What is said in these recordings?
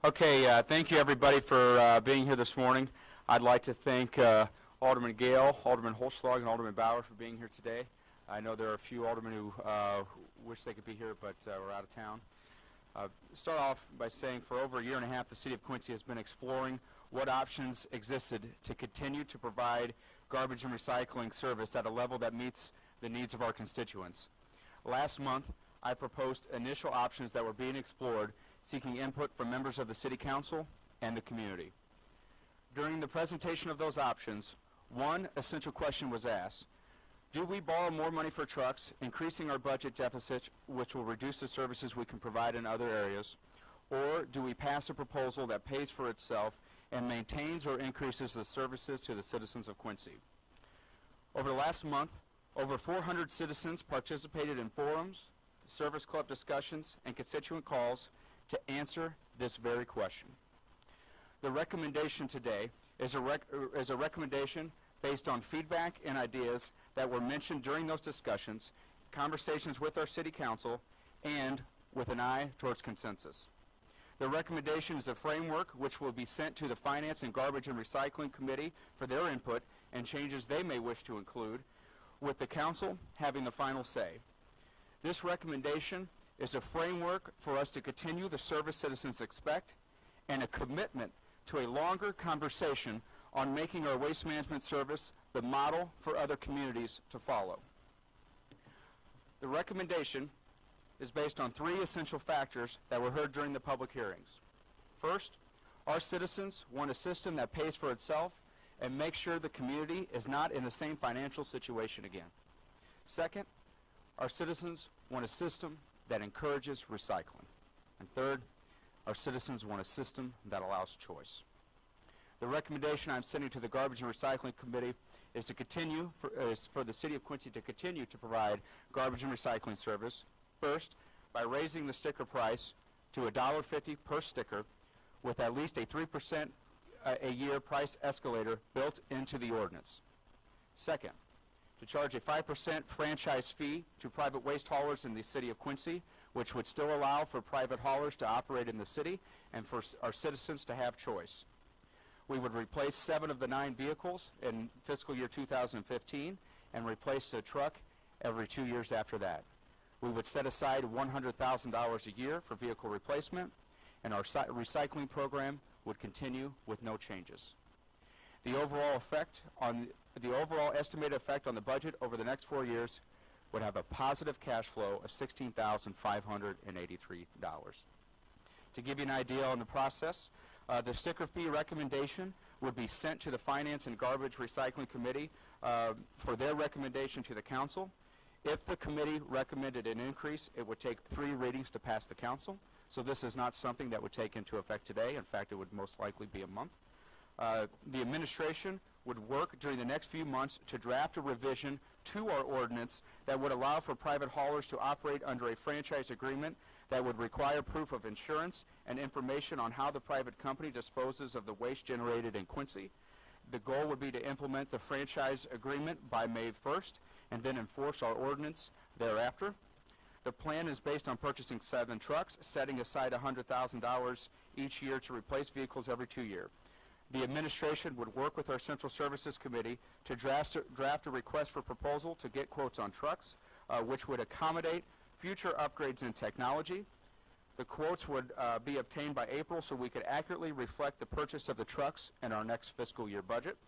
Okay, thank you everybody for being here this morning. I'd like to thank Alderman Gale, Alderman Holschlag, and Alderman Bauer for being here today. I know there are a few aldermen who wish they could be here, but we're out of town. Start off by saying for over a year and a half, the City of Quincy has been exploring what options existed to continue to provide garbage and recycling service at a level that meets the needs of our constituents. Last month, I proposed initial options that were being explored, seeking input from members of the City Council and the community. During the presentation of those options, one essential question was asked: do we borrow more money for trucks, increasing our budget deficit, which will reduce the services we can provide in other areas, or do we pass a proposal that pays for itself and maintains or increases the services to the citizens of Quincy? Over the last month, over 400 citizens participated in forums, service club discussions, and constituent calls to answer this very question. The recommendation today is a recommendation based on feedback and ideas that were mentioned during those discussions, conversations with our City Council, and with an eye towards consensus. The recommendation is a framework which will be sent to the Finance and Garbage and Recycling Committee for their input and changes they may wish to include, with the Council having the final say. This recommendation is a framework for us to continue the service citizens expect and a commitment to a longer conversation on making our waste management service the model for other communities to follow. The recommendation is based on three essential factors that were heard during the public hearings. First, our citizens want a system that pays for itself and makes sure the community is not in the same financial situation again. Second, our citizens want a system that encourages recycling. And third, our citizens want a system that allows choice. The recommendation I'm sending to the Garbage and Recycling Committee is for the City of Quincy to continue to provide garbage and recycling service, first, by raising the sticker price to $1.50 per sticker with at least a 3% a year price escalator built into the ordinance. Second, to charge a 5% franchise fee to private waste haulers in the City of Quincy, which would still allow for private haulers to operate in the city and for our citizens to have choice. We would replace 7 of the 9 vehicles in fiscal year 2015 and replace the truck every 2 years after that. We would set aside $100,000 a year for vehicle replacement, and our recycling program would continue with no changes. The overall estimated effect on the budget over the next 4 years would have a positive cash flow of $16,583. To give you an idea on the process, the sticker fee recommendation would be sent to the Finance and Garbage Recycling Committee for their recommendation to the Council. If the committee recommended an increase, it would take 3 readings to pass the Council. So this is not something that would take into effect today. In fact, it would most likely be a month. The administration would work during the next few months to draft a revision to our ordinance that would allow for private haulers to operate under a franchise agreement that would require proof of insurance and information on how the private company disposes of the waste generated in Quincy. The goal would be to implement the franchise agreement by May 1st and then enforce our ordinance thereafter. The plan is based on purchasing 7 trucks, setting aside $100,000 each year to replace vehicles every 2 years. The administration would work with our Central Services Committee to draft a request for proposal to get quotes on trucks, which would accommodate future upgrades in technology. The quotes would be obtained by April so we could accurately reflect the purchase of the trucks in our next fiscal year budget.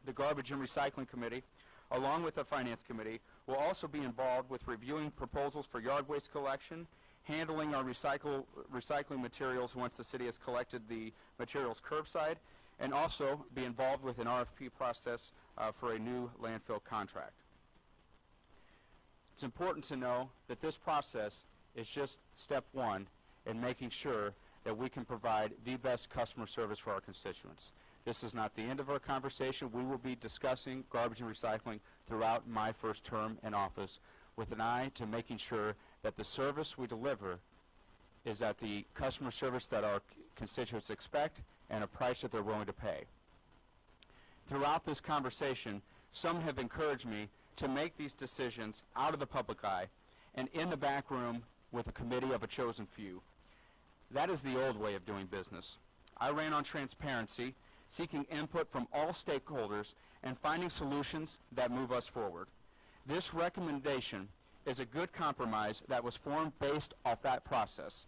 The Garbage and Recycling Committee, along with the Finance Committee, will also be involved with reviewing proposals for yard waste collection, handling our recycling materials once the city has collected the materials curbside, and also be involved with an RFP process for a new landfill contract. It's important to know that this process is just step 1 in making sure that we can provide the best customer service for our constituents. This is not the end of our conversation. We will be discussing garbage and recycling throughout my first term in office with an eye to making sure that the service we deliver is at the customer service that our constituents expect and a price that they're willing to pay. Throughout this conversation, some have encouraged me to make these decisions out of the public eye and in the back room with a committee of a chosen few. That is the old way of doing business. I ran on transparency, seeking input from all stakeholders and finding solutions that move us forward. This recommendation is a good compromise that was formed based off that process.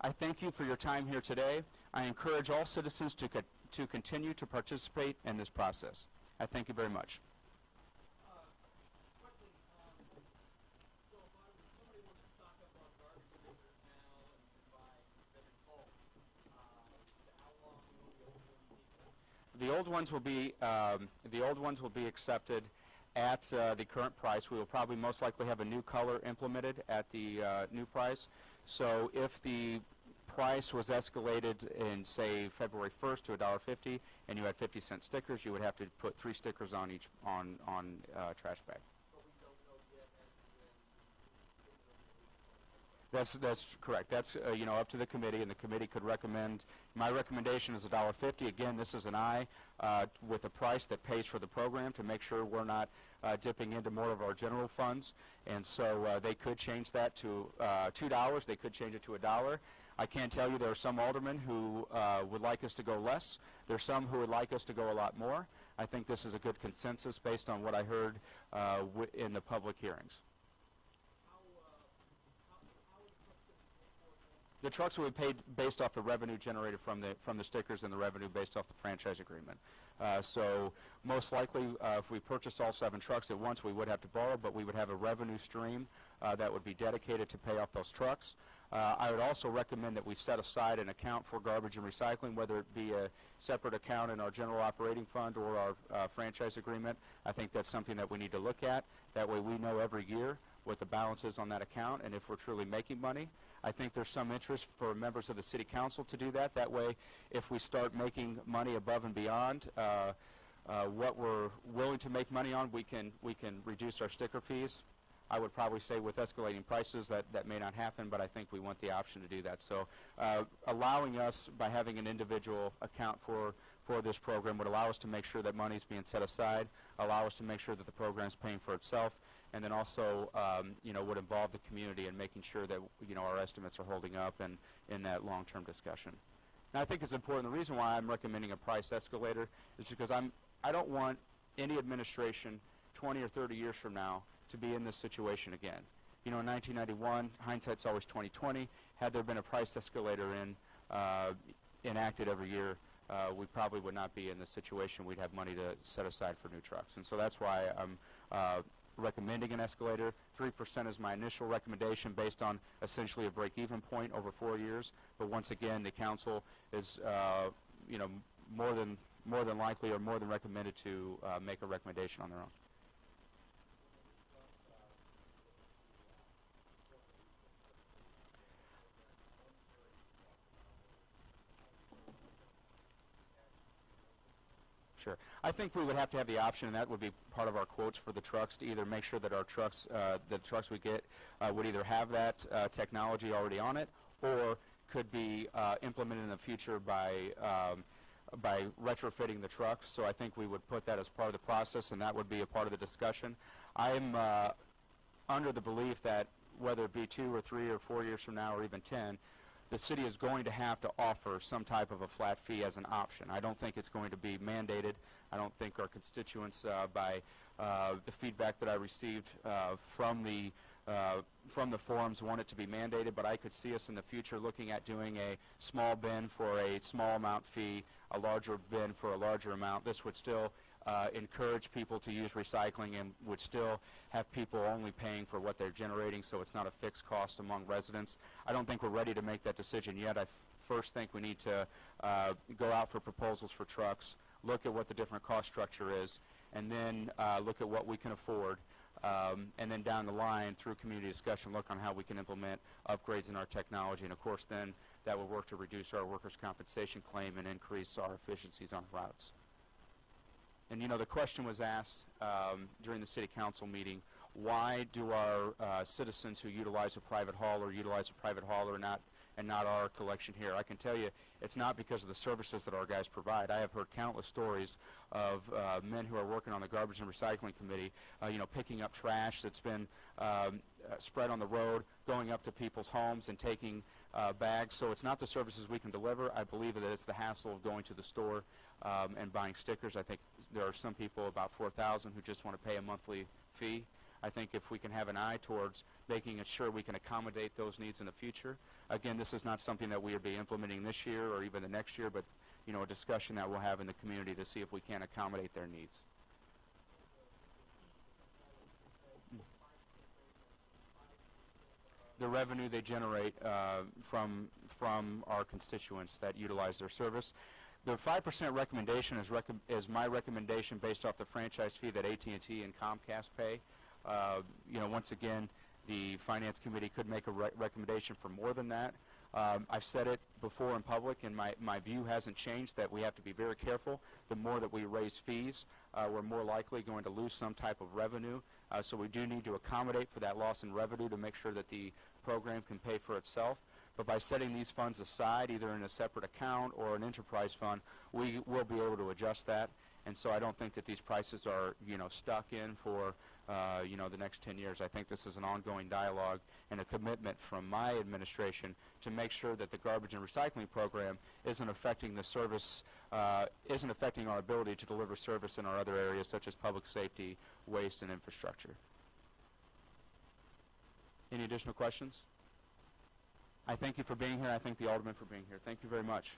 I thank you for your time here today. I encourage all citizens to continue to participate in this process. I thank you very much. Quickly, so if somebody wanted to stock up on garbage stickers now and buy them in bulk, how long will the old ones be? The old ones will be accepted at the current price. We will probably most likely have a new color implemented at the new price. So if the price was escalated in, say, February 1st to $1.50, and you had 50-cent stickers, you would have to put 3 stickers on each trash bag. But we don't know yet as to when. That's correct. That's up to the committee, and the committee could recommend. My recommendation is $1.50. Again, this is an eye with a price that pays for the program to make sure we're not dipping into more of our general funds. And so they could change that to $2. They could change it to $1. I can tell you there are some aldermen who would like us to go less. There are some who would like us to go a lot more. I think this is a good consensus based on what I heard in the public hearings. The trucks will be paid based off the revenue generated from the stickers and the revenue based off the franchise agreement. So most likely, if we purchase all 7 trucks at once, we would have to borrow, but we would have a revenue stream that would be dedicated to pay off those trucks. I would also recommend that we set aside an account for garbage and recycling, whether it be a separate account in our general operating fund or our franchise agreement. I think that's something that we need to look at. That way we know every year what the balance is on that account and if we're truly making money. I think there's some interest for members of the City Council to do that. That way, if we start making money above and beyond what we're willing to make money on, we can reduce our sticker fees. I would probably say with escalating prices that may not happen, but I think we want the option to do that. So allowing us, by having an individual account for this program, would allow us to make sure that money is being set aside, allow us to make sure that the program is paying for itself, and then also would involve the community in making sure that our estimates are holding up and in that long-term discussion. And I think it's important. The reason why I'm recommending a price escalator is because I don't want any administration 20 or 30 years from now to be in this situation again. In 1991, hindsight's always 20/20. Had there been a price escalator enacted every year, we probably would not be in the situation. We'd have money to set aside for new trucks. And so that's why I'm recommending an escalator. 3% is my initial recommendation based on essentially a break-even point over 4 years. But once again, the council is more than likely or more than recommended to make a recommendation on their own. Sure. I think we would have to have the option, and that would be part of our quotes for the trucks, to either make sure that our trucks, the trucks we get, would either have that technology already on it, or could be implemented in the future by retrofitting the trucks. So I think we would put that as part of the process, and that would be a part of the discussion. I'm under the belief that whether it be 2 or 3 or 4 years from now or even 10, the city is going to have to offer some type of a flat fee as an option. I don't think it's going to be mandated. I don't think our constituents, by the feedback that I received from the forums, want it to be mandated, but I could see us in the future looking at doing a small bin for a small amount fee, a larger bin for a larger amount. This would still encourage people to use recycling and would still have people only paying for what they're generating, so it's not a fixed cost among residents. I don't think we're ready to make that decision yet. I first think we need to go out for proposals for trucks, look at what the different cost structure is, and then look at what we can afford. And then down the line, through community discussion, look on how we can implement upgrades in our technology. And of course, then that will work to reduce our workers' compensation claim and increase our efficiencies on routes. And the question was asked during the city council meeting, why do our citizens who utilize a private hauler utilize a private hauler and not our collection here? I can tell you it's not because of the services that our guys provide. I have heard countless stories of men who are working on the garbage and recycling committee, picking up trash that's been spread on the road, going up to people's homes and taking bags. So it's not the services we can deliver. I believe that it's the hassle of going to the store and buying stickers. I think there are some people, about 4,000, who just want to pay a monthly fee. I think if we can have an eye towards making it sure we can accommodate those needs in the future. Again, this is not something that we will be implementing this year or even the next year, but a discussion that we'll have in the community to see if we can accommodate their needs. The revenue they generate from our constituents that utilize their service. The 5% recommendation is my recommendation based off the franchise fee that AT&T and Comcast pay. Once again, the Finance Committee could make a recommendation for more than that. I've said it before in public, and my view hasn't changed, that we have to be very careful. The more that we raise fees, we're more likely going to lose some type of revenue. So we do need to accommodate for that loss in revenue to make sure that the program can pay for itself. But by setting these funds aside, either in a separate account or an enterprise fund, we will be able to adjust that. And so I don't think that these prices are, stuck in for, the next 10 years. I think this is an ongoing dialogue and a commitment from my administration to make sure that the garbage and recycling program isn't affecting the service, isn't affecting our ability to deliver service in our other areas such as public safety, waste, and infrastructure. Any additional questions? I thank you for being here. I thank the Alderman for being here. Thank you very much.